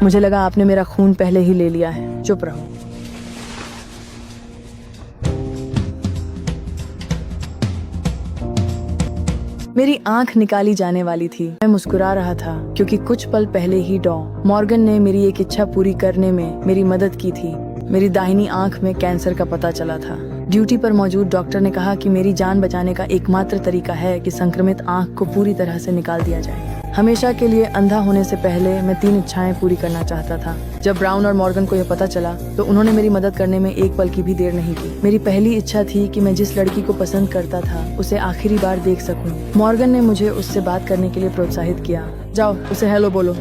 मुझे लगा आपने मेरा खून पहले ही ले लिया है। चुप रहो। मेरी आंख निकाली जाने वाली थी। मैं मुस्कुरा रहा था क्योंकि कुछ पल पहले ही मॉर्गन ने मेरी एक इच्छा पूरी करने में मेरी मदद की थी। मेरी दाहिनी आंख में कैंसर का पता चला था। ड्यूटी पर मौजूद डॉक्टर ने कहा कि मेरी जान बचाने का एकमात्र तरीका है कि संक्रमित आंख को पूरी तरह से निकाल दिया जाए। हमेशा के लिए अंधा होने से पहले मैं 3 इच्छाएं पूरी करना चाहता था। जब ब्राउन और मॉर्गन को यह पता चला तो उन्होंने मेरी मदद करने में एक पल की भी देर नहीं की। मेरी पहली इच्छा थी कि मैं जिस लड़की को पसंद करता था उसे आखिरी बार देख सकूं। मॉर्गन ने मुझे उससे बात करने के लिए प्रोत्साहित किया। जाओ उसे हेलो बोलो।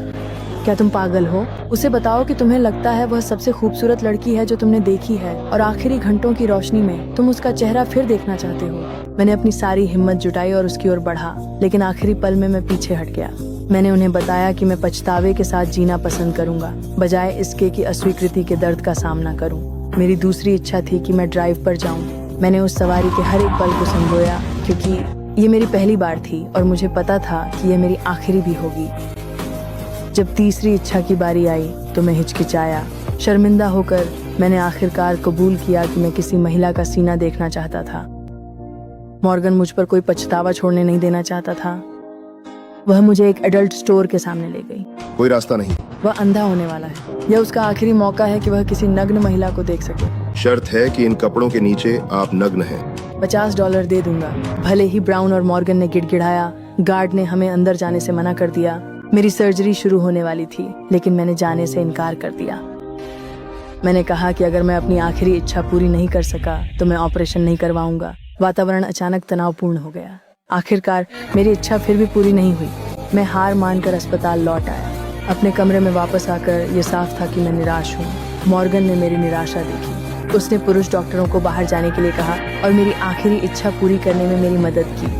क्या तुम पागल हो? उसे बताओ कि तुम्हें लगता है वह सबसे खूबसूरत लड़की है जो तुमने देखी है और आखिरी घंटों की रोशनी में तुम उसका चेहरा फिर देखना चाहते हो। मैंने अपनी सारी हिम्मत जुटाई और उसकी ओर बढ़ा, लेकिन आखिरी पल में मैं पीछे हट गया। मैंने उन्हें बताया कि मैं पछतावे के साथ जीना पसंद करूंगा, बजाय इसके कि अस्वीकृति के दर्द का सामना करूं। मेरी दूसरी इच्छा थी कि मैं ड्राइव पर जाऊं। मैंने उस सवारी के हर एक पल को संजोया क्योंकि ये मेरी पहली बार थी और मुझे पता था कि ये मेरी आखिरी भी होगी। जब तीसरी इच्छा की बारी आई तो मैं हिचकिचाया। शर्मिंदा होकर मैंने आखिरकार कबूल किया कि मैं किसी महिला का सीना देखना चाहता था। मॉर्गन मुझ पर कोई पछतावा छोड़ने नहीं देना चाहता था। वह मुझे एक एडल्ट स्टोर के सामने ले गई। कोई रास्ता नहीं। वह अंधा होने वाला है। यह उसका आखिरी मौका है कि वह किसी नग्न महिला को देख सके। शर्त है कि इन कपड़ों के नीचे आप नग्न हैं। $50 दे दूंगा। भले ही ब्राउन और मॉर्गन ने गिड़गिड़ाया, गार्ड ने हमें अंदर जाने से मना कर दिया। मेरी सर्जरी शुरू होने वाली थी, लेकिन मैंने जाने से इनकार कर दिया। मैंने कहा कि अगर मैं अपनी आखिरी इच्छा पूरी नहीं कर सका तो मैं ऑपरेशन नहीं करवाऊंगा। वातावरण अचानक तनावपूर्ण हो गया। आखिरकार मेरी इच्छा फिर भी पूरी नहीं हुई। मैं हार मानकर अस्पताल लौट आया। अपने कमरे में वापस आकर ये साफ था कि मैं निराश हूँ। मॉर्गन ने मेरी निराशा देखी। उसने पुरुष डॉक्टरों को बाहर जाने के लिए कहा और मेरी आखिरी इच्छा पूरी करने में मेरी मदद की।